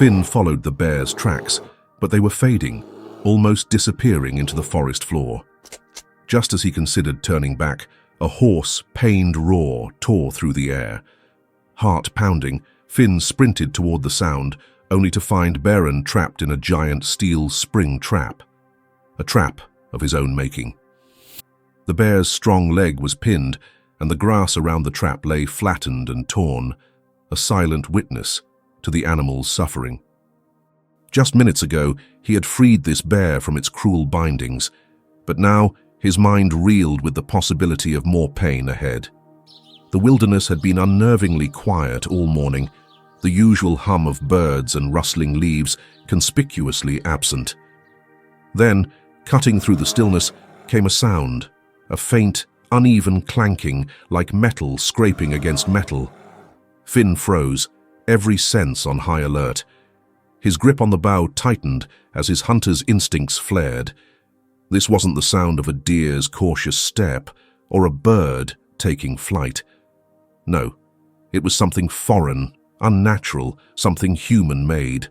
Finn followed the bear's tracks, but they were fading, almost disappearing into the forest floor. Just as he considered turning back, a hoarse, pained roar tore through the air. Heart pounding, Finn sprinted toward the sound, only to find Beren trapped in a giant steel spring trap. A trap of his own making. The bear's strong leg was pinned, and the grass around the trap lay flattened and torn, a silent witness to the animal's suffering. Just minutes ago, he had freed this bear from its cruel bindings, but now his mind reeled with the possibility of more pain ahead. The wilderness had been unnervingly quiet all morning, the usual hum of birds and rustling leaves conspicuously absent. Then, cutting through the stillness, came a sound, a faint, uneven clanking like metal scraping against metal. Finn froze, every sense on high alert. His grip on the bough tightened as his hunter's instincts flared. This wasn't the sound of a deer's cautious step or a bird taking flight. No, it was something foreign, unnatural, something human-made.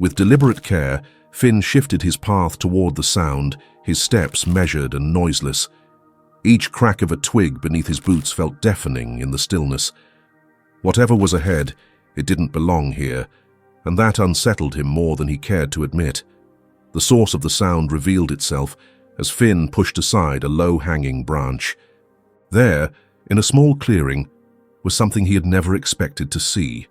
With deliberate care, Finn shifted his path toward the sound, his steps measured and noiseless. Each crack of a twig beneath his boots felt deafening in the stillness. Whatever was ahead, it didn't belong here, and that unsettled him more than he cared to admit. The source of the sound revealed itself as Finn pushed aside a low-hanging branch. There, in a small clearing, was something he had never expected to see.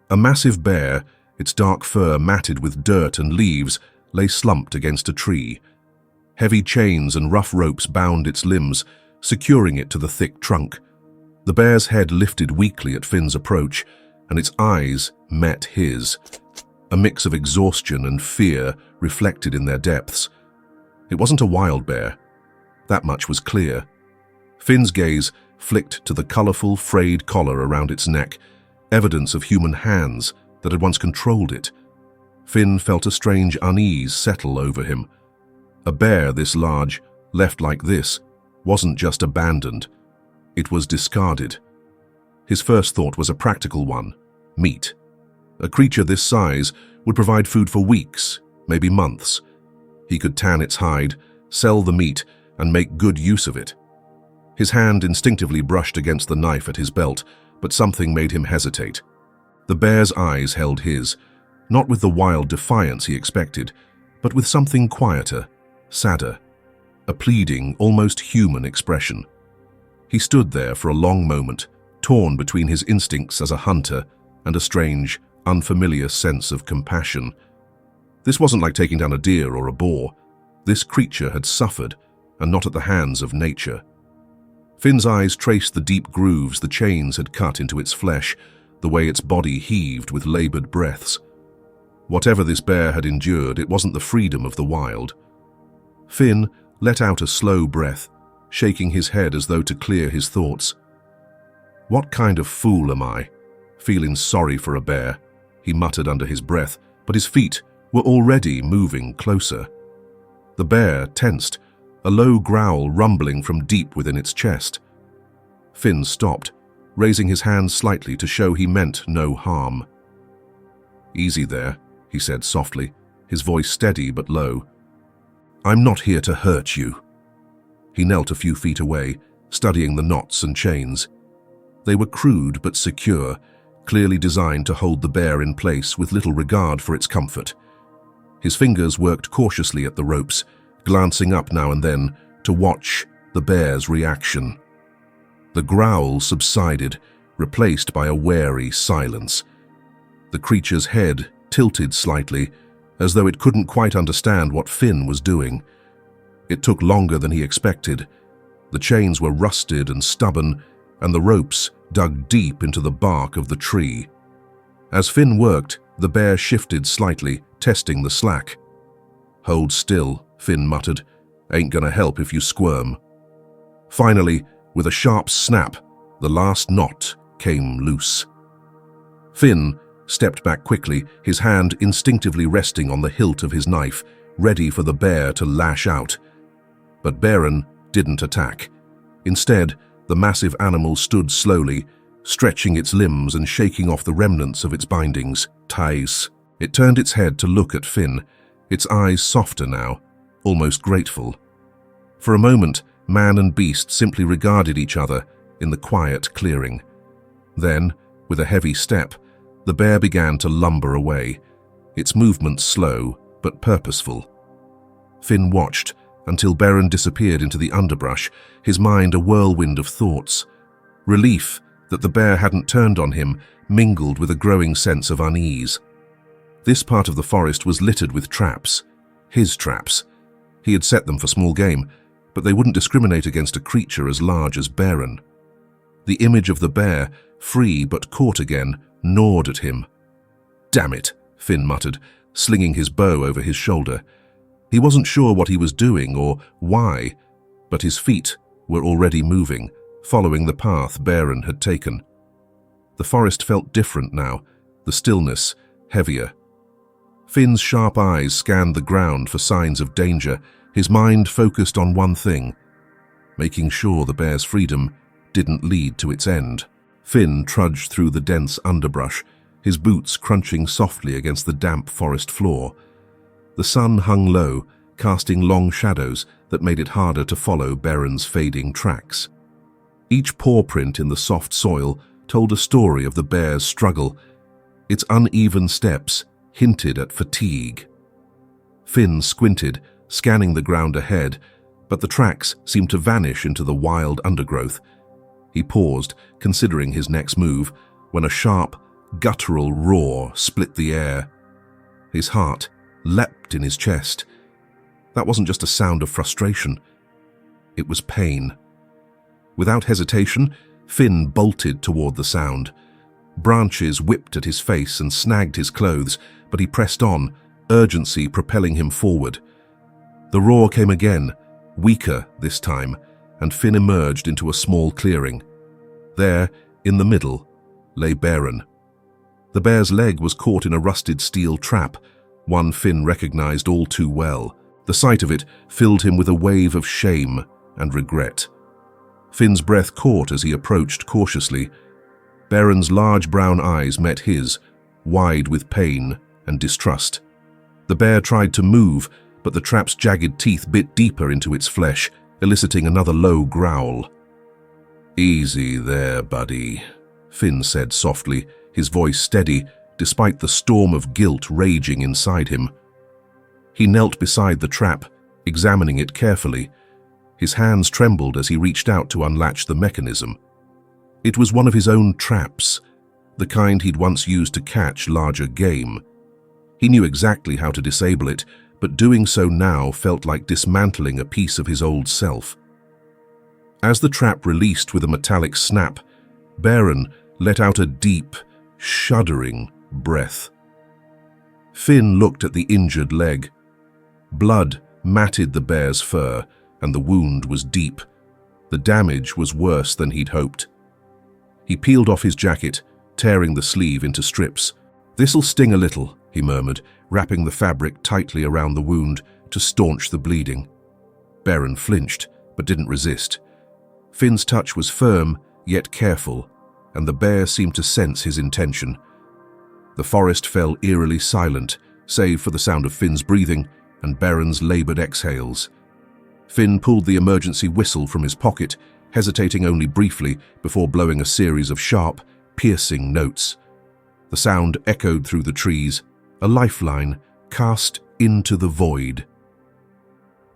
A massive bear, its dark fur matted with dirt and leaves, lay slumped against a tree. Heavy chains and rough ropes bound its limbs, securing it to the thick trunk. The bear's head lifted weakly at Finn's approach, and its eyes met his. A mix of exhaustion and fear reflected in their depths. It wasn't a wild bear. That much was clear. Finn's gaze flicked to the colorful, frayed collar around its neck, evidence of human hands that had once controlled it. Finn felt a strange unease settle over him. A bear this large, left like this, wasn't just abandoned. It was discarded. His first thought was a practical one: meat. A creature this size would provide food for weeks, maybe months. He could tan its hide, sell the meat, and make good use of it. His hand instinctively brushed against the knife at his belt, but something made him hesitate. The bear's eyes held his, not with the wild defiance he expected, but with something quieter, sadder, a pleading, almost human expression. He stood there for a long moment, torn between his instincts as a hunter and a strange, unfamiliar sense of compassion. This wasn't like taking down a deer or a boar. This creature had suffered, and not at the hands of nature. Finn's eyes traced the deep grooves the chains had cut into its flesh, the way its body heaved with labored breaths. Whatever this bear had endured, it wasn't the freedom of the wild. Finn let out a slow breath, shaking his head as though to clear his thoughts. "What kind of fool am I? Feeling sorry for a bear," he muttered under his breath, but his feet were already moving closer. The bear tensed, a low growl rumbling from deep within its chest. Finn stopped, raising his hand slightly to show he meant no harm. "Easy there," he said softly, his voice steady but low. "I'm not here to hurt you." He knelt a few feet away, studying the knots and chains. They were crude but secure, clearly designed to hold the bear in place with little regard for its comfort. His fingers worked cautiously at the ropes, glancing up now and then to watch the bear's reaction. The growl subsided, replaced by a wary silence. The creature's head tilted slightly, as though it couldn't quite understand what Finn was doing. It took longer than he expected. The chains were rusted and stubborn, and the ropes dug deep into the bark of the tree. As Finn worked, the bear shifted slightly, testing the slack. "Hold still," Finn muttered. "Ain't gonna help if you squirm." Finally, with a sharp snap, the last knot came loose. Finn stepped back quickly, his hand instinctively resting on the hilt of his knife, ready for the bear to lash out. But Beren didn't attack. Instead, the massive animal stood slowly, stretching its limbs and shaking off the remnants of its bindings, ties. It turned its head to look at Finn, its eyes softer now, almost grateful. For a moment, man and beast simply regarded each other in the quiet clearing. Then, with a heavy step, the bear began to lumber away, its movements slow but purposeful. Finn watched until Beren disappeared into the underbrush, his mind a whirlwind of thoughts. Relief that the bear hadn't turned on him mingled with a growing sense of unease. This part of the forest was littered with traps. His traps. He had set them for small game, but they wouldn't discriminate against a creature as large as Beren. The image of the bear, free but caught again, gnawed at him. "Damn it," Finn muttered, slinging his bow over his shoulder. He wasn't sure what he was doing or why, but his feet were already moving, following the path Beren had taken. The forest felt different now, the stillness heavier. Finn's sharp eyes scanned the ground for signs of danger, his mind focused on one thing, making sure the bear's freedom didn't lead to its end. Finn trudged through the dense underbrush, his boots crunching softly against the damp forest floor. The sun hung low, casting long shadows that made it harder to follow Beren's fading tracks. Each paw print in the soft soil told a story of the bear's struggle. Its uneven steps hinted at fatigue. Finn squinted, scanning the ground ahead, but the tracks seemed to vanish into the wild undergrowth. He paused, considering his next move, when a sharp, guttural roar split the air. His heart leapt in his chest. That wasn't just a sound of frustration. It was pain. Without hesitation, Finn bolted toward the sound. Branches whipped at his face and snagged his clothes, but he pressed on, urgency propelling him forward. The roar came again, weaker this time, and Finn emerged into a small clearing. There, in the middle, lay Beren. The bear's leg was caught in a rusted steel trap, one Finn recognized all too well. The sight of it filled him with a wave of shame and regret. Finn's breath caught as he approached cautiously. Beren's large brown eyes met his, wide with pain and distrust. The bear tried to move, but the trap's jagged teeth bit deeper into its flesh, eliciting another low growl. "Easy there, buddy," Finn said softly, his voice steady, despite the storm of guilt raging inside him. He knelt beside the trap, examining it carefully. His hands trembled as he reached out to unlatch the mechanism. It was one of his own traps, the kind he'd once used to catch larger game. He knew exactly how to disable it, but doing so now felt like dismantling a piece of his old self. As the trap released with a metallic snap, Beren let out a deep, shuddering breath. Finn looked at the injured leg. Blood matted the bear's fur, and the wound was deep. The damage was worse than he'd hoped. He peeled off his jacket, tearing the sleeve into strips. "This'll sting a little," he murmured, wrapping the fabric tightly around the wound to staunch the bleeding. Beren flinched, but didn't resist. Finn's touch was firm, yet careful, and the bear seemed to sense his intention. The forest fell eerily silent, save for the sound of Finn's breathing and Beren's labored exhales. Finn pulled the emergency whistle from his pocket, hesitating only briefly before blowing a series of sharp, piercing notes. The sound echoed through the trees, a lifeline cast into the void.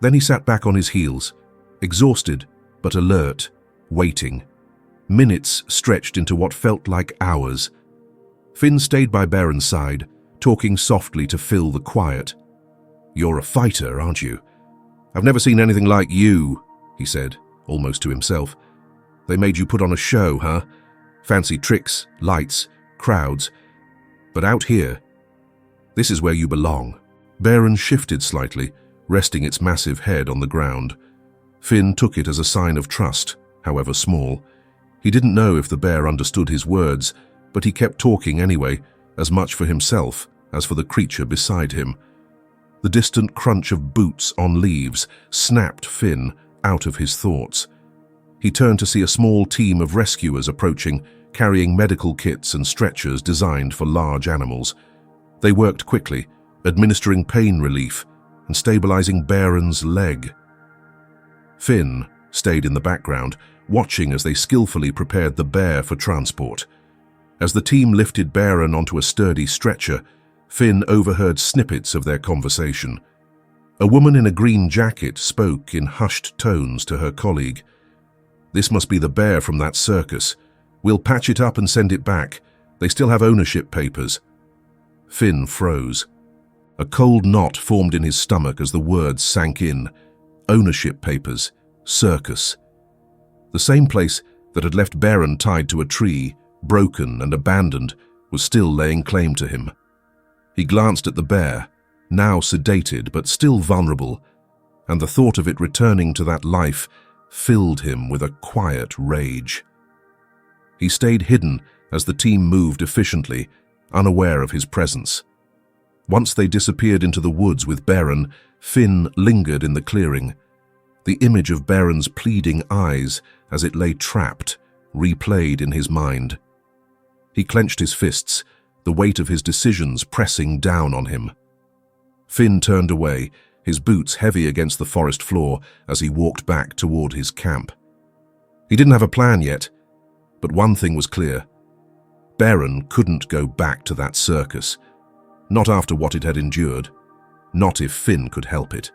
Then he sat back on his heels, exhausted but alert, waiting. Minutes stretched into what felt like hours. Finn stayed by Beren's side, talking softly to fill the quiet. "You're a fighter, aren't you? I've never seen anything like you," he said, almost to himself. "They made you put on a show, huh? Fancy tricks, lights, crowds. But out here, this is where you belong." Beren shifted slightly, resting its massive head on the ground. Finn took it as a sign of trust, however small. He didn't know if the bear understood his words, but he kept talking anyway, as much for himself as for the creature beside him. The distant crunch of boots on leaves snapped Finn out of his thoughts. He turned to see a small team of rescuers approaching, carrying medical kits and stretchers designed for large animals. They worked quickly, administering pain relief and stabilizing Baron's leg. Finn stayed in the background, watching as they skillfully prepared the bear for transport. As the team lifted Baron onto a sturdy stretcher, Finn overheard snippets of their conversation. A woman in a green jacket spoke in hushed tones to her colleague. "This must be the bear from that circus. We'll patch it up and send it back. They still have ownership papers." Finn froze. A cold knot formed in his stomach as the words sank in. Ownership papers. Circus. The same place that had left Baron tied to a tree, broken and abandoned, was still laying claim to him. He glanced at the bear, now sedated but still vulnerable, and the thought of it returning to that life filled him with a quiet rage. He stayed hidden as the team moved efficiently, unaware of his presence. Once they disappeared into the woods with Baron, Finn lingered in the clearing. The image of Baron's pleading eyes as it lay trapped replayed in his mind. He clenched his fists, the weight of his decisions pressing down on him. Finn turned away, his boots heavy against the forest floor as he walked back toward his camp. He didn't have a plan yet, but one thing was clear. Baron couldn't go back to that circus, not after what it had endured, not if Finn could help it.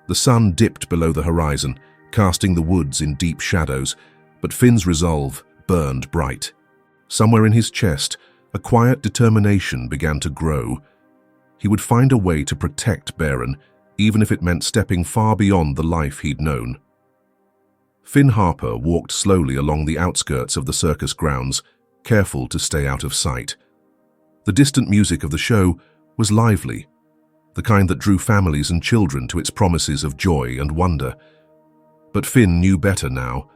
The sun dipped below the horizon, casting the woods in deep shadows, but Finn's resolve burned bright. Somewhere in his chest, a quiet determination began to grow. He would find a way to protect Baron, even if it meant stepping far beyond the life he'd known. Finn Harper walked slowly along the outskirts of the circus grounds, careful to stay out of sight. The distant music of the show was lively, the kind that drew families and children to its promises of joy and wonder. But Finn knew better now.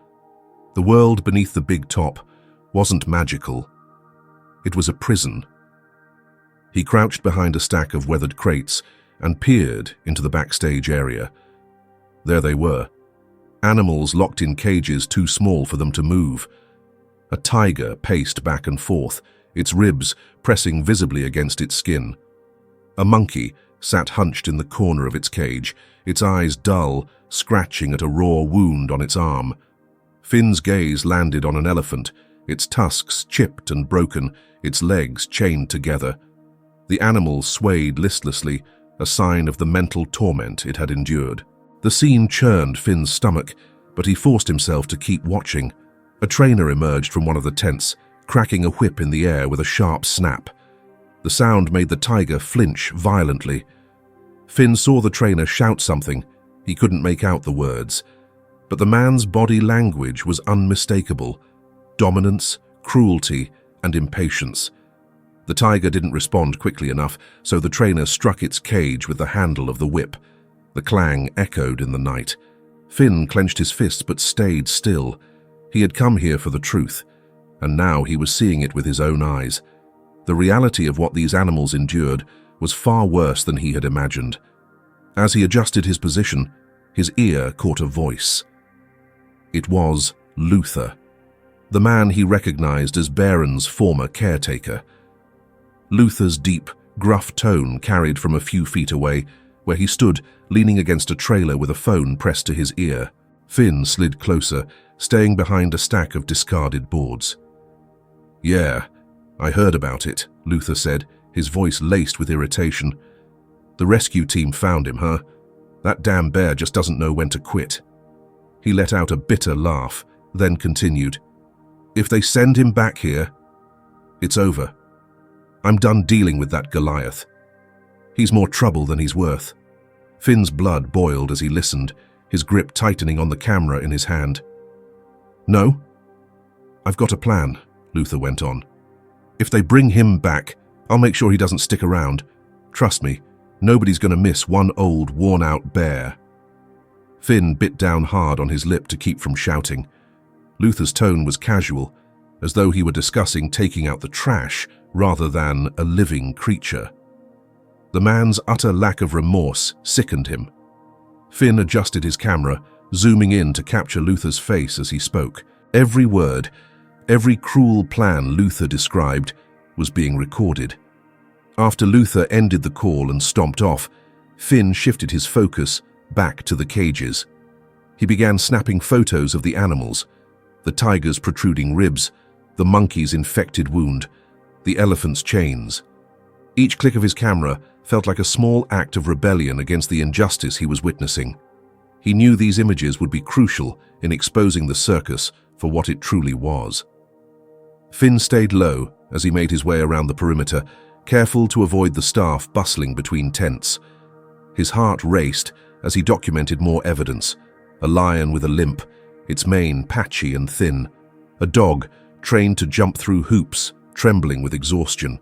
The world beneath the big top wasn't magical. It was a prison. He crouched behind a stack of weathered crates and peered into the backstage area. There they were, animals locked in cages too small for them to move. A tiger paced back and forth, its ribs pressing visibly against its skin. A monkey sat hunched in the corner of its cage, its eyes dull, scratching at a raw wound on its arm. Finn's gaze landed on an elephant, its tusks chipped and broken, its legs chained together. The animal swayed listlessly, a sign of the mental torment it had endured. The scene churned Finn's stomach, but he forced himself to keep watching. A trainer emerged from one of the tents, cracking a whip in the air with a sharp snap. The sound made the tiger flinch violently. Finn saw the trainer shout something. He couldn't make out the words, but the man's body language was unmistakable. Dominance, cruelty, and impatience. The tiger didn't respond quickly enough, so the trainer struck its cage with the handle of the whip. The clang echoed in the night. Finn clenched his fists but stayed still. He had come here for the truth, and now he was seeing it with his own eyes. The reality of what these animals endured was far worse than he had imagined. As he adjusted his position, his ear caught a voice. It was Luther, the man he recognized as Baron's former caretaker. Luther's deep, gruff tone carried from a few feet away, where he stood leaning against a trailer with a phone pressed to his ear. Finn slid closer, staying behind a stack of discarded boards. "Yeah, I heard about it," Luther said, his voice laced with irritation. "The rescue team found him, huh? That damn bear just doesn't know when to quit." He let out a bitter laugh, then continued, "If they send him back here, it's over. I'm done dealing with that Goliath. He's more trouble than he's worth." Finn's blood boiled as he listened, his grip tightening on the camera in his hand. "No, I've got a plan," Luther went on. "If they bring him back, I'll make sure he doesn't stick around. Trust me, nobody's going to miss one old, worn-out bear." Finn bit down hard on his lip to keep from shouting. Luther's tone was casual, as though he were discussing taking out the trash rather than a living creature. The man's utter lack of remorse sickened him. Finn adjusted his camera, zooming in to capture Luther's face as he spoke. Every word Every cruel plan Luther described was being recorded. After Luther ended the call and stomped off, Finn shifted his focus back to the cages. He began snapping photos of the animals, the tiger's protruding ribs, the monkey's infected wound, the elephant's chains. Each click of his camera felt like a small act of rebellion against the injustice he was witnessing. He knew these images would be crucial in exposing the circus for what it truly was. Finn stayed low as he made his way around the perimeter, careful to avoid the staff bustling between tents. His heart raced as he documented more evidence: a lion with a limp, its mane patchy and thin, a dog trained to jump through hoops, trembling with exhaustion.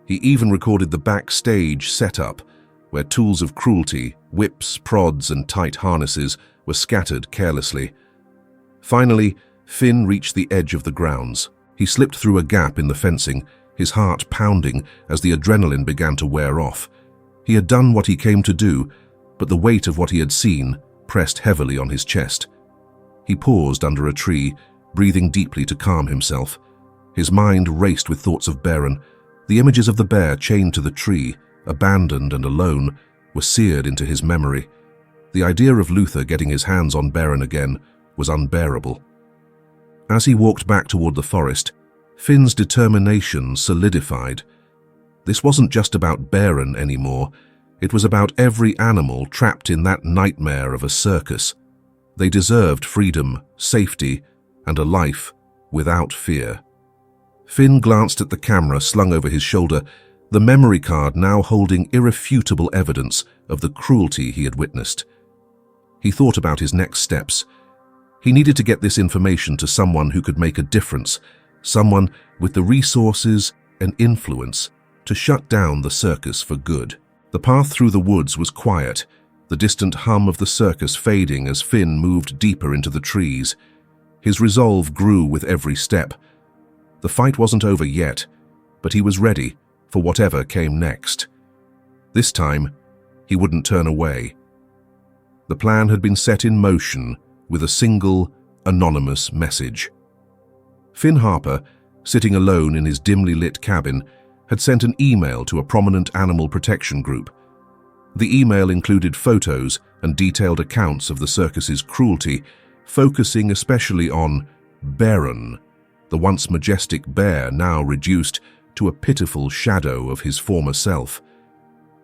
He even recorded the backstage setup, where tools of cruelty, whips, prods, and tight harnesses were scattered carelessly. Finally, Finn reached the edge of the grounds. He slipped through a gap in the fencing, his heart pounding as the adrenaline began to wear off. He had done what he came to do, but the weight of what he had seen pressed heavily on his chest. He paused under a tree, breathing deeply to calm himself. His mind raced with thoughts of Baron. The images of the bear chained to the tree, abandoned and alone, were seared into his memory. The idea of Luther getting his hands on Baron again was unbearable. As he walked back toward the forest, Finn's determination solidified. This wasn't just about Baron anymore. It was about every animal trapped in that nightmare of a circus. They deserved freedom, safety, and a life without fear. Finn glanced at the camera slung over his shoulder, the memory card now holding irrefutable evidence of the cruelty he had witnessed. He thought about his next steps. He needed to get this information to someone who could make a difference, someone with the resources and influence to shut down the circus for good. The path through the woods was quiet, the distant hum of the circus fading as Finn moved deeper into the trees. His resolve grew with every step. The fight wasn't over yet, but he was ready for whatever came next. This time, he wouldn't turn away. The plan had been set in motion with a single, anonymous message. Finn Harper, sitting alone in his dimly lit cabin, had sent an email to a prominent animal protection group. The email included photos and detailed accounts of the circus's cruelty, focusing especially on Baron, the once majestic bear now reduced to a pitiful shadow of his former self.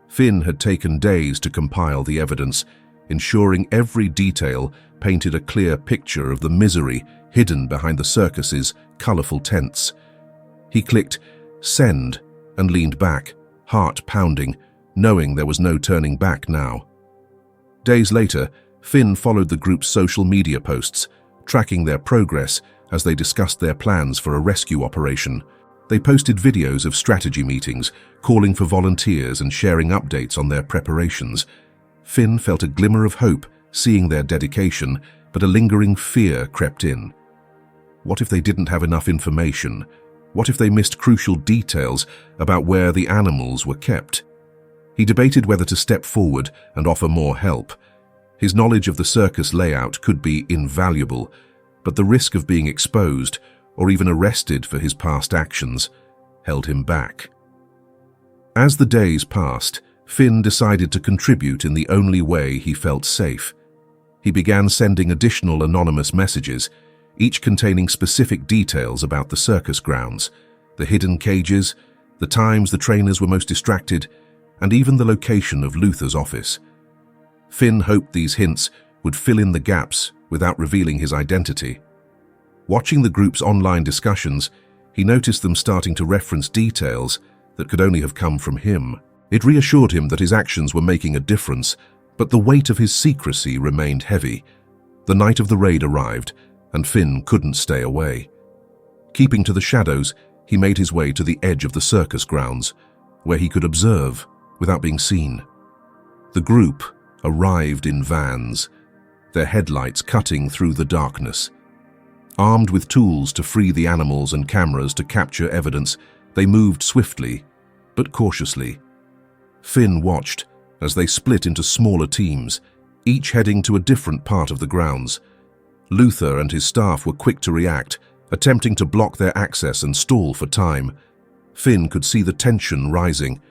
Finn had taken days to compile the evidence, ensuring every detail painted a clear picture of the misery hidden behind the circus's colorful tents. He clicked send and leaned back, heart pounding, knowing there was no turning back now. Days later, Finn followed the group's social media posts, tracking their progress as they discussed their plans for a rescue operation. They posted videos of strategy meetings, calling for volunteers and sharing updates on their preparations. Finn felt a glimmer of hope seeing their dedication, but a lingering fear crept in. What if they didn't have enough information? What if they missed crucial details about where the animals were kept? He debated whether to step forward and offer more help. His knowledge of the circus layout could be invaluable, but the risk of being exposed or even arrested for his past actions held him back. As the days passed, Finn decided to contribute in the only way he felt safe. He began sending additional anonymous messages, each containing specific details about the circus grounds, the hidden cages, the times the trainers were most distracted, and even the location of Luther's office. Finn hoped these hints would fill in the gaps without revealing his identity. Watching the group's online discussions, he noticed them starting to reference details that could only have come from him. It reassured him that his actions were making a difference, but the weight of his secrecy remained heavy. The night of the raid arrived, and Finn couldn't stay away. Keeping to the shadows, he made his way to the edge of the circus grounds, where he could observe without being seen. The group arrived in vans, their headlights cutting through the darkness. Armed with tools to free the animals and cameras to capture evidence, they moved swiftly, but cautiously. Finn watched as they split into smaller teams, each heading to a different part of the grounds. Luther and his staff were quick to react, attempting to block their access and stall for time. Finn could see the tension rising.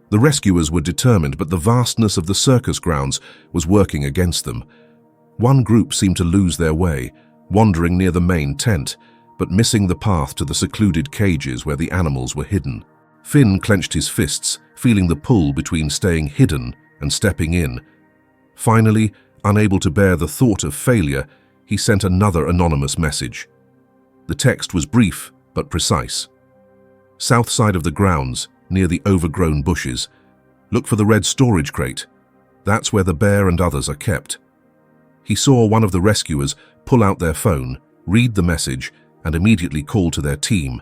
The rescuers were determined, but the vastness of the circus grounds was working against them. One group seemed to lose their way, wandering near the main tent, but missing the path to the secluded cages where the animals were hidden. Finn clenched his fists, feeling the pull between staying hidden and stepping in. Finally, unable to bear the thought of failure, he sent another anonymous message. The text was brief but precise. South side of the grounds, near the overgrown bushes. Look for the red storage crate. That's where the bear and others are kept. He saw one of the rescuers pull out their phone, read the message, and immediately call to their team.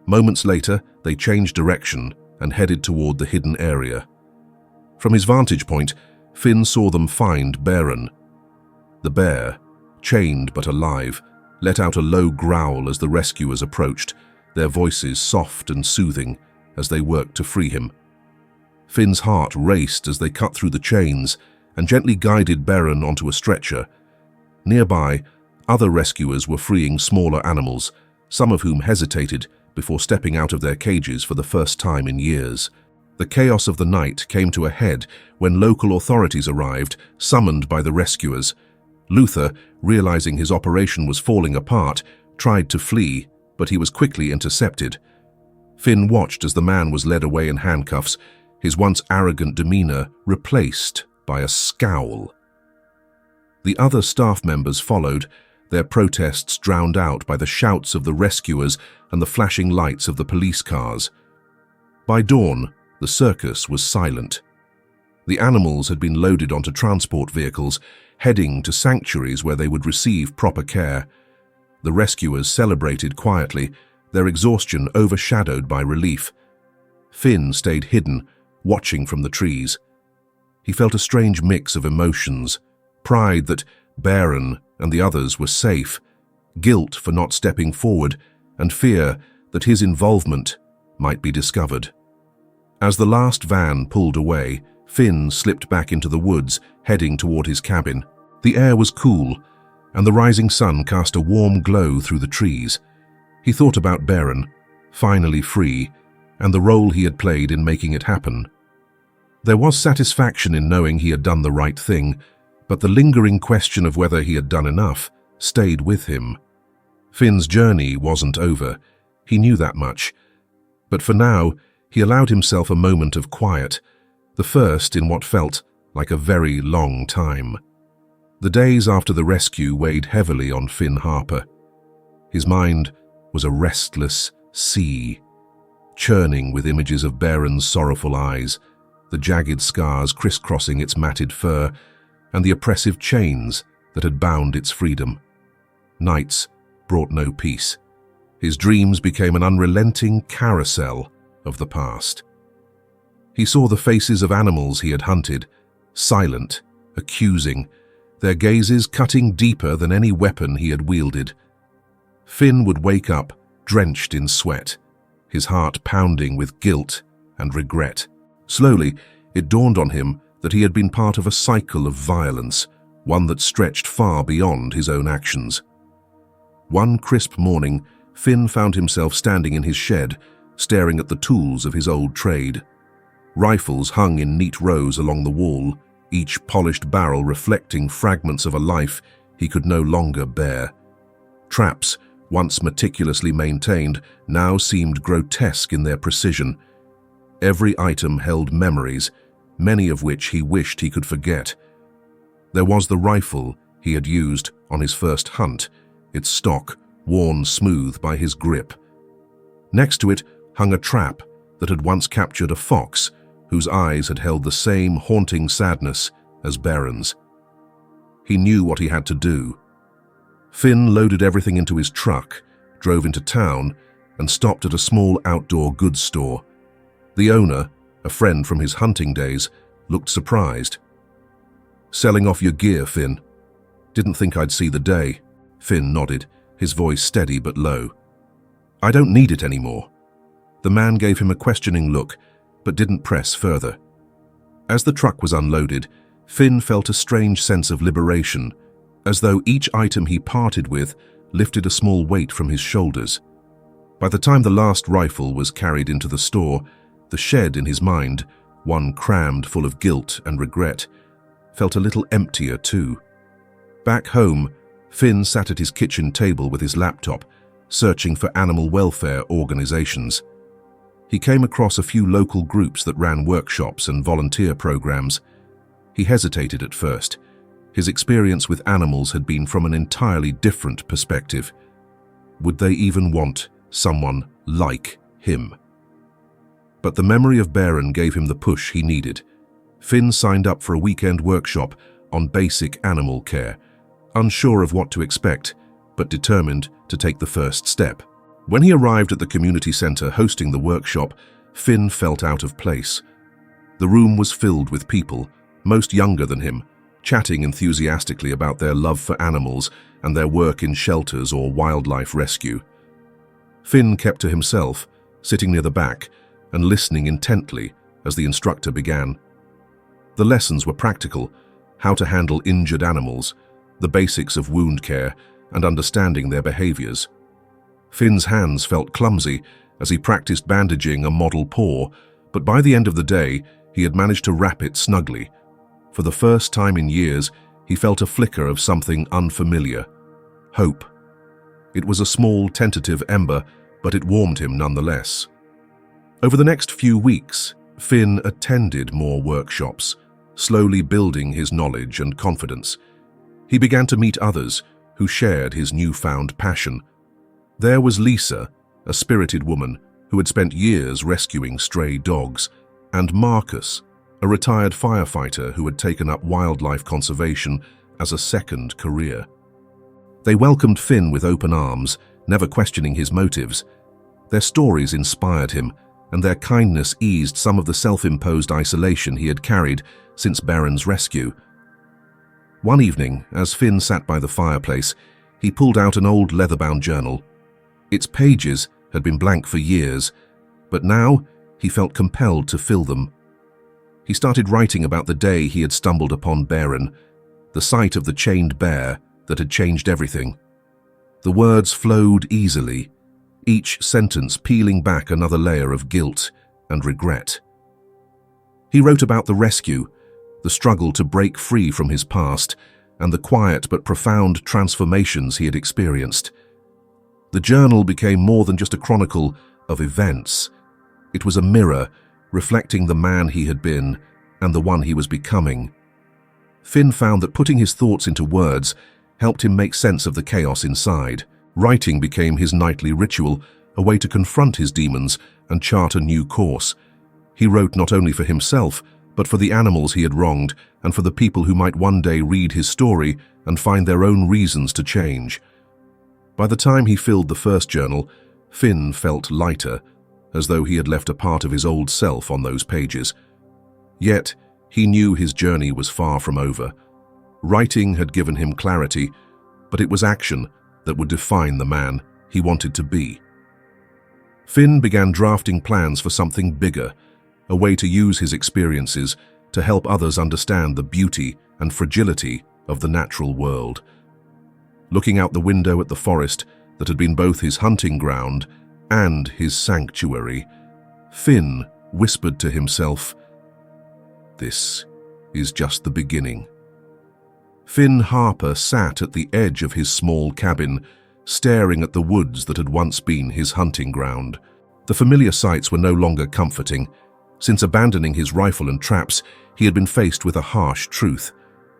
Moments later, they changed direction and headed toward the hidden area. From his vantage point, Finn saw them find Baron. The bear, chained but alive, let out a low growl as the rescuers approached, their voices soft and soothing as they worked to free him. Finn's heart raced as they cut through the chains and gently guided Baron onto a stretcher. Nearby, other rescuers were freeing smaller animals, some of whom hesitated before stepping out of their cages for the first time in years. The chaos of the night came to a head when local authorities arrived, summoned by the rescuers. Luther, realizing his operation was falling apart, tried to flee, but he was quickly intercepted. Finn watched as the man was led away in handcuffs, his once arrogant demeanor replaced by a scowl. The other staff members followed, their protests drowned out by the shouts of the rescuers and the flashing lights of the police cars. By dawn, the circus was silent. The animals had been loaded onto transport vehicles, heading to sanctuaries where they would receive proper care. The rescuers celebrated quietly, their exhaustion overshadowed by relief. Finn stayed hidden, watching from the trees. He felt a strange mix of emotions: pride that Baron and the others were safe, guilt for not stepping forward, and fear that his involvement might be discovered. As the last van pulled away, Finn slipped back into the woods, heading toward his cabin. The air was cool, and the rising sun cast a warm glow through the trees. He thought about Baron, finally free, and the role he had played in making it happen. There was satisfaction in knowing he had done the right thing, but the lingering question of whether he had done enough stayed with him. Finn's journey wasn't over. He knew that much. But for now, he allowed himself a moment of quiet, the first in what felt like a very long time. The days after the rescue weighed heavily on Finn Harper. His mind was a restless sea, churning with images of Baron's sorrowful eyes, the jagged scars crisscrossing its matted fur, and the oppressive chains that had bound its freedom. Nights brought no peace. His dreams became an unrelenting carousel of the past. He saw the faces of animals he had hunted, silent, accusing, their gazes cutting deeper than any weapon he had wielded. Finn would wake up drenched in sweat, his heart pounding with guilt and regret. Slowly, it dawned on him that he had been part of a cycle of violence, one that stretched far beyond his own actions. One crisp morning, Finn found himself standing in his shed, staring at the tools of his old trade. Rifles hung in neat rows along the wall, each polished barrel reflecting fragments of a life he could no longer bear. Traps, once meticulously maintained, now seemed grotesque in their precision. Every item held memories, many of which he wished he could forget. There was the rifle he had used on his first hunt, its stock worn smooth by his grip. Next to it hung a trap that had once captured a fox whose eyes had held the same haunting sadness as Baron's. He knew what he had to do. Finn loaded everything into his truck, drove into town, and stopped at a small outdoor goods store. The owner, a friend from his hunting days, looked surprised. "Selling off your gear, Finn? Didn't think I'd see the day." Finn nodded, his voice steady but low. "I don't need it anymore." The man gave him a questioning look, but didn't press further. As the truck was unloaded, Finn felt a strange sense of liberation, as though each item he parted with lifted a small weight from his shoulders. By the time the last rifle was carried into the store, the shed in his mind, one crammed full of guilt and regret, felt a little emptier too. Back home, Finn sat at his kitchen table with his laptop, searching for animal welfare organizations. He came across a few local groups that ran workshops and volunteer programs. He hesitated at first. His experience with animals had been from an entirely different perspective. Would they even want someone like him? But the memory of Baron gave him the push he needed. Finn signed up for a weekend workshop on basic animal care, unsure of what to expect, but determined to take the first step. When he arrived at the community center hosting the workshop, Finn felt out of place. The room was filled with people, most younger than him, chatting enthusiastically about their love for animals and their work in shelters or wildlife rescue. Finn kept to himself, sitting near the back and listening intently as the instructor began. The lessons were practical: how to handle injured animals, the basics of wound care, and understanding their behaviors. Finn's hands felt clumsy as he practiced bandaging a model paw, but by the end of the day, he had managed to wrap it snugly. For the first time in years, he felt a flicker of something unfamiliar: hope. It was a small, tentative ember, but it warmed him nonetheless. Over the next few weeks, Finn attended more workshops, slowly building his knowledge and confidence. He began to meet others who shared his newfound passion. There was Lisa, a spirited woman who had spent years rescuing stray dogs, and Marcus, a retired firefighter who had taken up wildlife conservation as a second career. They welcomed Finn with open arms, never questioning his motives. Their stories inspired him, and their kindness eased some of the self-imposed isolation he had carried since Baron's rescue. One evening, as Finn sat by the fireplace, he pulled out an old leather-bound journal. Its pages had been blank for years, but now he felt compelled to fill them. He started writing about the day he had stumbled upon Baron, the sight of the chained bear that had changed everything. The words flowed easily, each sentence peeling back another layer of guilt and regret. He wrote about the rescue, the struggle to break free from his past, and the quiet but profound transformations he had experienced. The journal became more than just a chronicle of events. It was a mirror reflecting the man he had been and the one he was becoming. Finn found that putting his thoughts into words helped him make sense of the chaos inside. Writing became his nightly ritual, a way to confront his demons and chart a new course. He wrote not only for himself, but for the animals he had wronged and for the people who might one day read his story and find their own reasons to change. By the time he filled the first journal, Finn felt lighter, as though he had left a part of his old self on those pages. Yet, he knew his journey was far from over. Writing had given him clarity, but it was action that would define the man he wanted to be. Finn began drafting plans for something bigger, a way to use his experiences to help others understand the beauty and fragility of the natural world. Looking out the window at the forest that had been both his hunting ground and his sanctuary, Finn whispered to himself, "This is just the beginning." Finn Harper sat at the edge of his small cabin, staring at the woods that had once been his hunting ground. The familiar sights were no longer comforting. Since abandoning his rifle and traps, he had been faced with a harsh truth.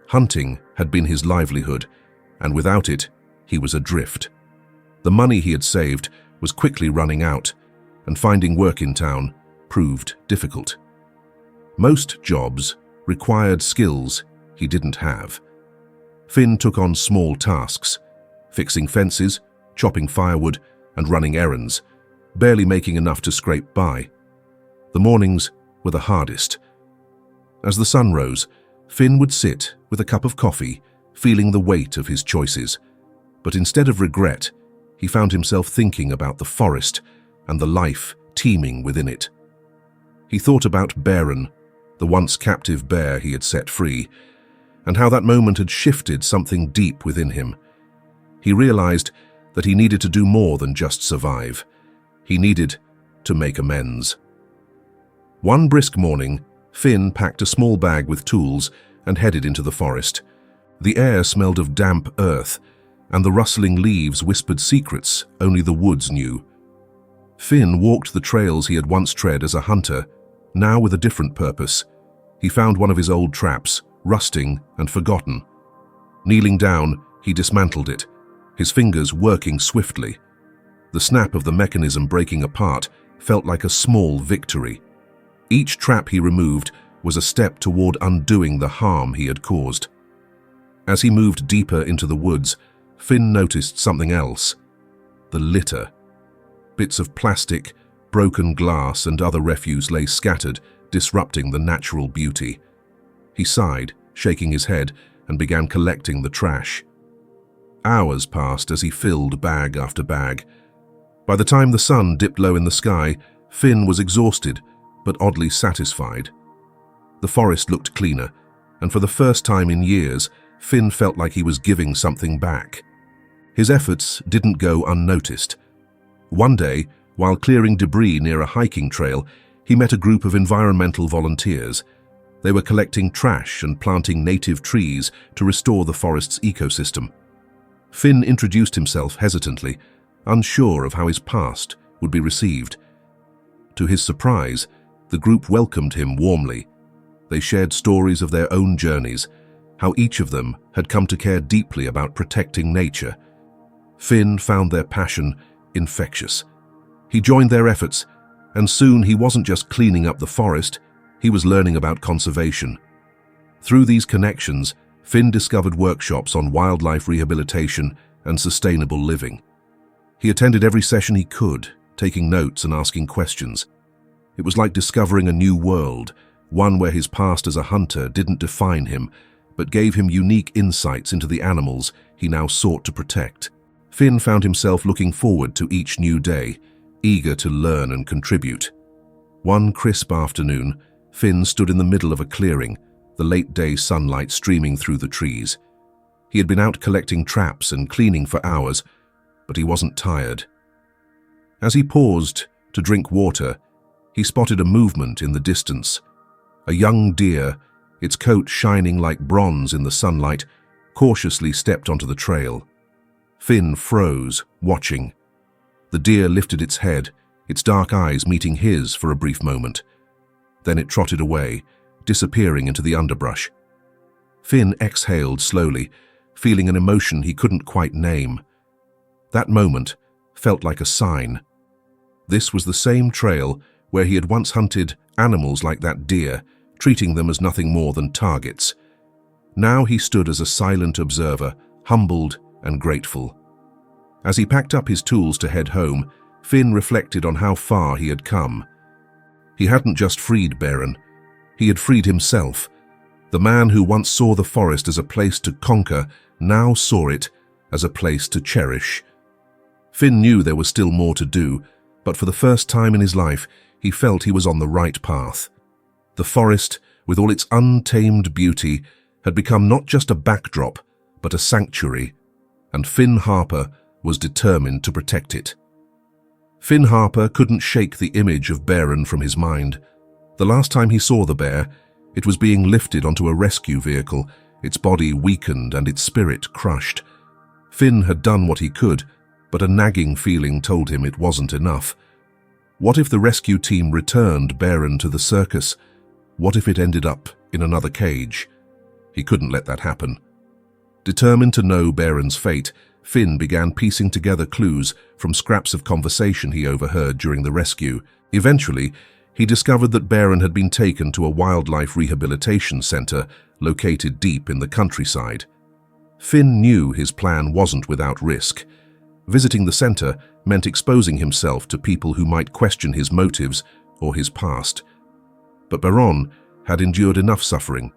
Hunting had been his livelihood, and without it, he was adrift. The money he had saved was quickly running out, and finding work in town proved difficult. Most jobs required skills he didn't have. Finn took on small tasks, fixing fences, chopping firewood, and running errands, barely making enough to scrape by. The mornings were the hardest. As the sun rose, Finn would sit with a cup of coffee, feeling the weight of his choices. But instead of regret, he found himself thinking about the forest and the life teeming within it. He thought about Baron, the once captive bear he had set free, and how that moment had shifted something deep within him. He realized that he needed to do more than just survive. He needed to make amends. One brisk morning, Finn packed a small bag with tools and headed into the forest. The air smelled of damp earth, and the rustling leaves whispered secrets only the woods knew. Finn walked the trails he had once tread as a hunter, now with a different purpose. He found one of his old traps, rusting and forgotten. Kneeling down, he dismantled it, his fingers working swiftly. The snap of the mechanism breaking apart felt like a small victory. Each trap he removed was a step toward undoing the harm he had caused. As he moved deeper into the woods, Finn noticed something else: the litter. Bits of plastic, broken glass, and other refuse lay scattered, disrupting the natural beauty. He sighed, shaking his head, and began collecting the trash. Hours passed as he filled bag after bag. By the time the sun dipped low in the sky, Finn was exhausted, but oddly satisfied. The forest looked cleaner, and for the first time in years, Finn felt like he was giving something back. His efforts didn't go unnoticed. One day, while clearing debris near a hiking trail, he met a group of environmental volunteers. They were collecting trash and planting native trees to restore the forest's ecosystem. Finn introduced himself hesitantly, unsure of how his past would be received. To his surprise, the group welcomed him warmly. They shared stories of their own journeys, how each of them had come to care deeply about protecting nature. Finn found their passion infectious. He joined their efforts, and soon he wasn't just cleaning up the forest, he was learning about conservation. Through these connections, Finn discovered workshops on wildlife rehabilitation and sustainable living. He attended every session he could, taking notes and asking questions. It was like discovering a new world, one where his past as a hunter didn't define him, but gave him unique insights into the animals he now sought to protect. Finn found himself looking forward to each new day, eager to learn and contribute. One crisp afternoon, Finn stood in the middle of a clearing, the late-day sunlight streaming through the trees. He had been out collecting traps and cleaning for hours, but he wasn't tired. As he paused to drink water, he spotted a movement in the distance. A young deer, its coat shining like bronze in the sunlight, cautiously stepped onto the trail. Finn froze, watching. The deer lifted its head, its dark eyes meeting his for a brief moment. Then it trotted away, disappearing into the underbrush. Finn exhaled slowly, feeling an emotion he couldn't quite name. That moment felt like a sign. This was the same trail where he had once hunted animals like that deer, treating them as nothing more than targets. Now he stood as a silent observer, humbled and grateful. As he packed up his tools to head home, Finn reflected on how far he had come. He hadn't just freed Beren, he had freed himself. The man who once saw the forest as a place to conquer now saw it as a place to cherish. Finn knew there was still more to do, but for the first time in his life, he felt he was on the right path. The forest, with all its untamed beauty, had become not just a backdrop, but a sanctuary, and Finn Harper was determined to protect it. Finn Harper couldn't shake the image of Beren from his mind. The last time he saw the bear, it was being lifted onto a rescue vehicle, its body weakened and its spirit crushed. Finn had done what he could, but a nagging feeling told him it wasn't enough. What if the rescue team returned Beren to the circus? What if it ended up in another cage? He couldn't let that happen. Determined to know Beren's fate, Finn began piecing together clues from scraps of conversation he overheard during the rescue. Eventually, he discovered that Beren had been taken to a wildlife rehabilitation center located deep in the countryside. Finn knew his plan wasn't without risk. Visiting the center meant exposing himself to people who might question his motives or his past. But Beren had endured enough suffering,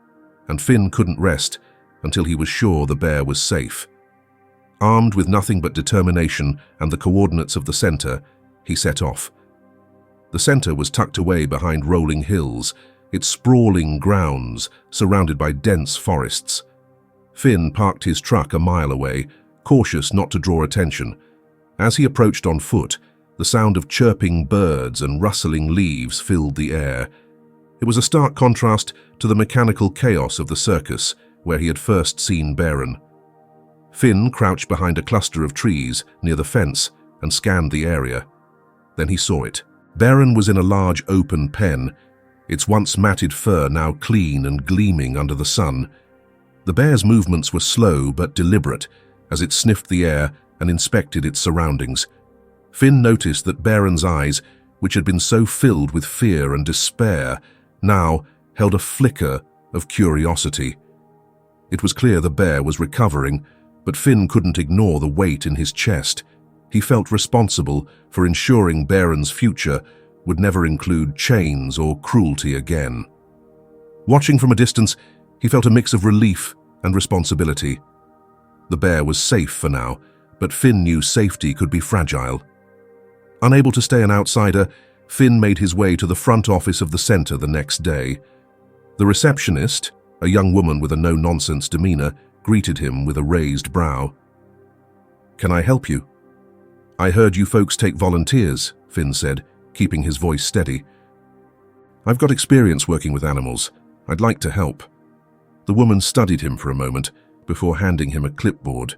and Finn couldn't rest until he was sure the bear was safe. Armed with nothing but determination and the coordinates of the center, he set off. The center was tucked away behind rolling hills, its sprawling grounds surrounded by dense forests. Finn parked his truck a mile away, cautious not to draw attention, As he approached on foot, the sound of chirping birds and rustling leaves filled the air. It was a stark contrast to the mechanical chaos of the circus, where he had first seen Beren. Finn crouched behind a cluster of trees near the fence and scanned the area. Then he saw it. Beren was in a large open pen, its once matted fur now clean and gleaming under the sun. The bear's movements were slow but deliberate as it sniffed the air and inspected its surroundings. Finn noticed that Beren's eyes, which had been so filled with fear and despair, now held a flicker of curiosity. It was clear the bear was recovering, but Finn couldn't ignore the weight in his chest. He felt responsible for ensuring Beren's future would never include chains or cruelty again. Watching from a distance, he felt a mix of relief and responsibility. The bear was safe for now, but Finn knew safety could be fragile. Unable to stay an outsider, Finn made his way to the front office of the center the next day. The receptionist, a young woman with a no-nonsense demeanor, greeted him with a raised brow. "Can I help you?" "I heard you folks take volunteers," Finn said, keeping his voice steady. "I've got experience working with animals. I'd like to help." The woman studied him for a moment before handing him a clipboard.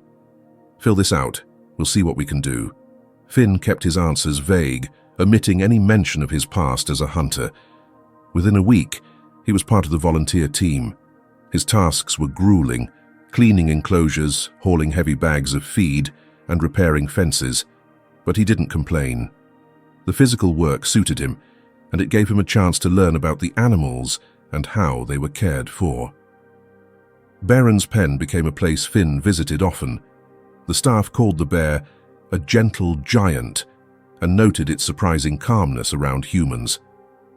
"Fill this out. We'll see what we can do." Finn kept his answers vague, omitting any mention of his past as a hunter. Within a week, he was part of the volunteer team. His tasks were grueling: cleaning enclosures, hauling heavy bags of feed, and repairing fences. But he didn't complain. The physical work suited him, and it gave him a chance to learn about the animals and how they were cared for. Beren's pen became a place Finn visited often. The staff called the bear a gentle giant and noted its surprising calmness around humans.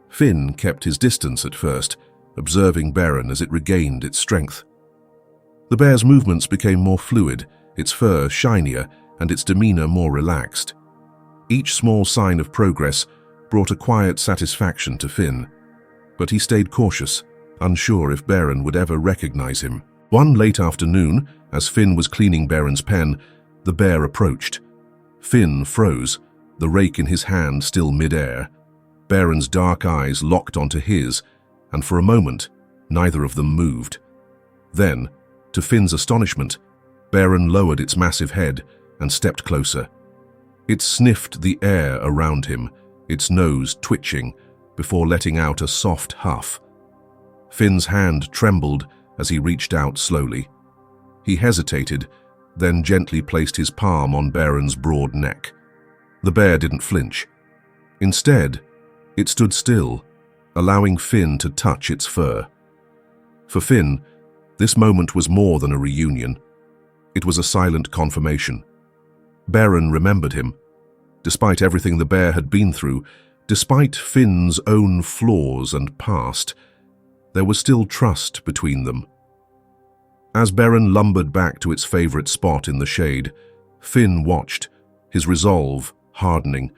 Finn kept his distance at first, observing Beren as it regained its strength. The bear's movements became more fluid, its fur shinier, and its demeanor more relaxed. Each small sign of progress brought a quiet satisfaction to Finn, but he stayed cautious, unsure if Beren would ever recognize him. One late afternoon, as Finn was cleaning Beren's pen, the bear approached. Finn froze, the rake in his hand still mid-air. Beren's dark eyes locked onto his, and for a moment, neither of them moved. Then, to Finn's astonishment, Beren lowered its massive head and stepped closer. It sniffed the air around him, its nose twitching, before letting out a soft huff. Finn's hand trembled as he reached out slowly. He hesitated, then gently placed his palm on Beren's broad neck. The bear didn't flinch. Instead, it stood still, allowing Finn to touch its fur. For Finn, this moment was more than a reunion. It was a silent confirmation. Beren remembered him. Despite everything the bear had been through, despite Finn's own flaws and past, there was still trust between them. As Beren lumbered back to its favorite spot in the shade, Finn watched, his resolve hardening.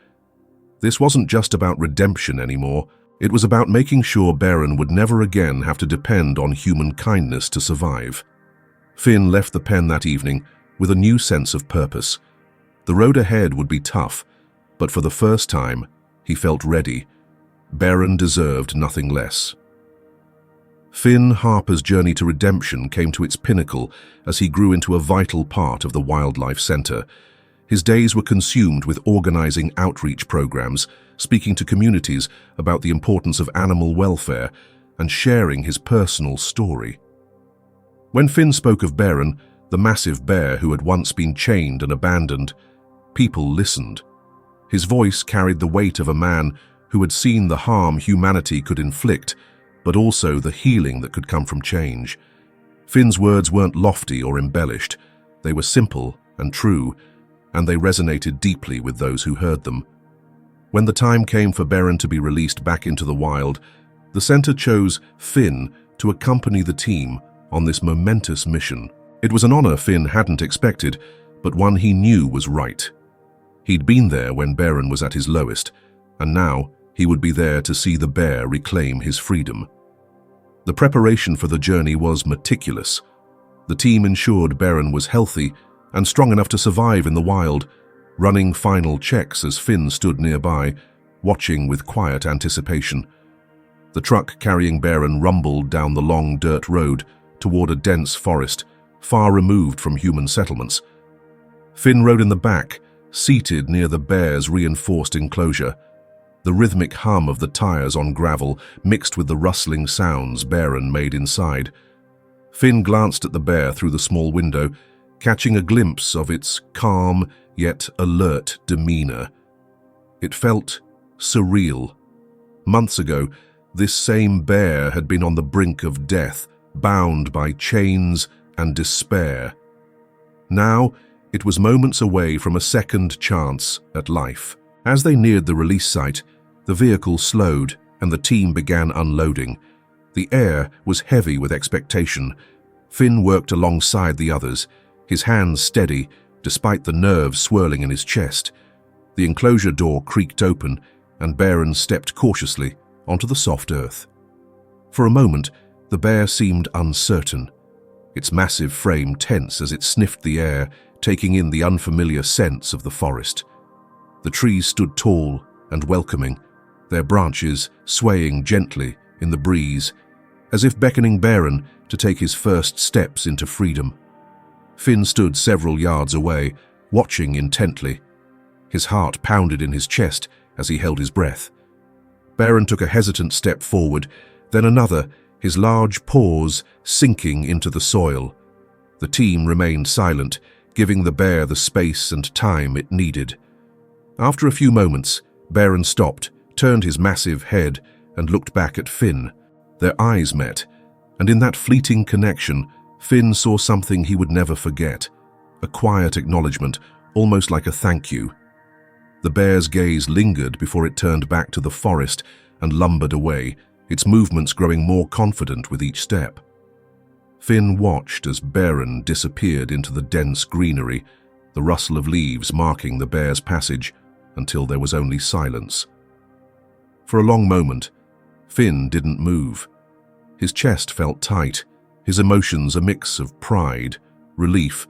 This wasn't just about redemption anymore. It was about making sure Beren would never again have to depend on human kindness to survive. Finn left the pen that evening with a new sense of purpose. The road ahead would be tough, but for the first time, he felt ready. Beren deserved nothing less. Finn Harper's journey to redemption came to its pinnacle as he grew into a vital part of the Wildlife Center. His days were consumed with organizing outreach programs, speaking to communities about the importance of animal welfare, and sharing his personal story. When Finn spoke of Beren, the massive bear who had once been chained and abandoned, people listened. His voice carried the weight of a man who had seen the harm humanity could inflict, but also the healing that could come from change. Finn's words weren't lofty or embellished. They were simple and true, and they resonated deeply with those who heard them. When the time came for Beren to be released back into the wild, the center chose Finn to accompany the team on this momentous mission. It was an honor Finn hadn't expected, but one he knew was right. He'd been there when Beren was at his lowest, and now he would be there to see the bear reclaim his freedom. The preparation for the journey was meticulous. The team ensured Beren was healthy and strong enough to survive in the wild. running final checks as Finn stood nearby, watching with quiet anticipation. The truck carrying Beren rumbled down the long dirt road toward a dense forest, far removed from human settlements. Finn rode in the back, seated near the bear's reinforced enclosure. The rhythmic hum of the tires on gravel mixed with the rustling sounds Beren made inside. Finn glanced at the bear through the small window, catching a glimpse of its calm yet alert demeanor. It felt surreal. Months ago, this same bear had been on the brink of death, bound by chains and despair. Now, it was moments away from a second chance at life. As they neared the release site, the vehicle slowed and the team began unloading. The air was heavy with expectation. Finn worked alongside the others, his hands steady despite the nerves swirling in his chest. The enclosure door creaked open and Beren stepped cautiously onto the soft earth. For a moment, the bear seemed uncertain, its massive frame tense as it sniffed the air, taking in the unfamiliar scents of the forest. The trees stood tall and welcoming, their branches swaying gently in the breeze, as if beckoning Beren to take his first steps into freedom. Finn stood several yards away, watching intently. His heart pounded in his chest as he held his breath. Beren took a hesitant step forward, then another, his large paws sinking into the soil. The team remained silent, giving the bear the space and time it needed. After a few moments, Beren stopped, turned his massive head, and looked back at Finn. Their eyes met, and in that fleeting connection, Finn saw something he would never forget, a quiet acknowledgement, almost like a thank you. The bear's gaze lingered before it turned back to the forest and lumbered away, its movements growing more confident with each step. Finn watched as Beren disappeared into the dense greenery, the rustle of leaves marking the bear's passage, until there was only silence. For a long moment, Finn didn't move. His chest felt tight, his emotions a mix of pride, relief,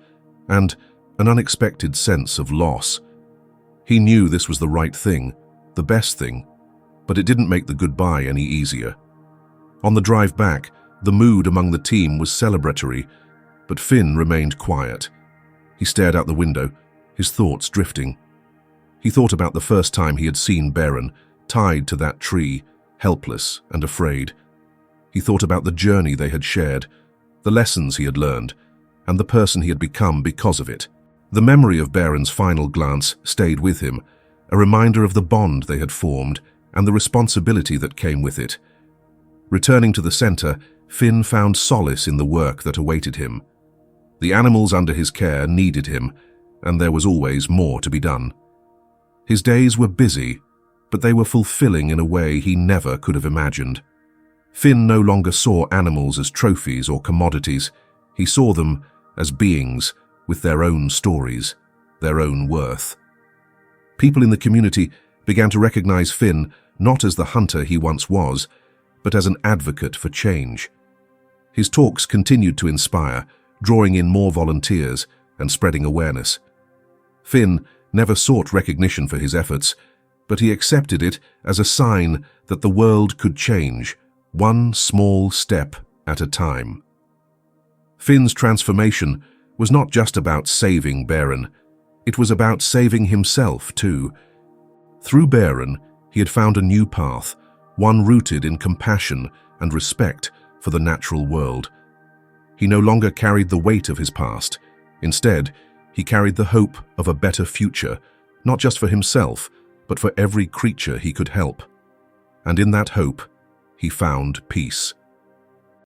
and an unexpected sense of loss. He knew this was the right thing, the best thing, but it didn't make the goodbye any easier. On the drive back, the mood among the team was celebratory, but Finn remained quiet. He stared out the window, his thoughts drifting. He thought about the first time he had seen Beren, tied to that tree, helpless and afraid. He thought about the journey they had shared, the lessons he had learned, and the person he had become because of it. The memory of Beren's final glance stayed with him, a reminder of the bond they had formed and the responsibility that came with it. Returning to the center, Finn found solace in the work that awaited him. The animals under his care needed him, and there was always more to be done. His days were busy, but they were fulfilling in a way he never could have imagined. Finn no longer saw animals as trophies or commodities. He saw them as beings with their own stories, their own worth. People in the community began to recognize Finn not as the hunter he once was, but as an advocate for change. His talks continued to inspire, drawing in more volunteers and spreading awareness. Finn never sought recognition for his efforts, but he accepted it as a sign that the world could change, one small step at a time. Finn's transformation was not just about saving Beren, it was about saving himself too. Through Beren, he had found a new path, one rooted in compassion and respect for the natural world. He no longer carried the weight of his past. Instead, he carried the hope of a better future, not just for himself, but for every creature he could help. And in that hope, he found peace.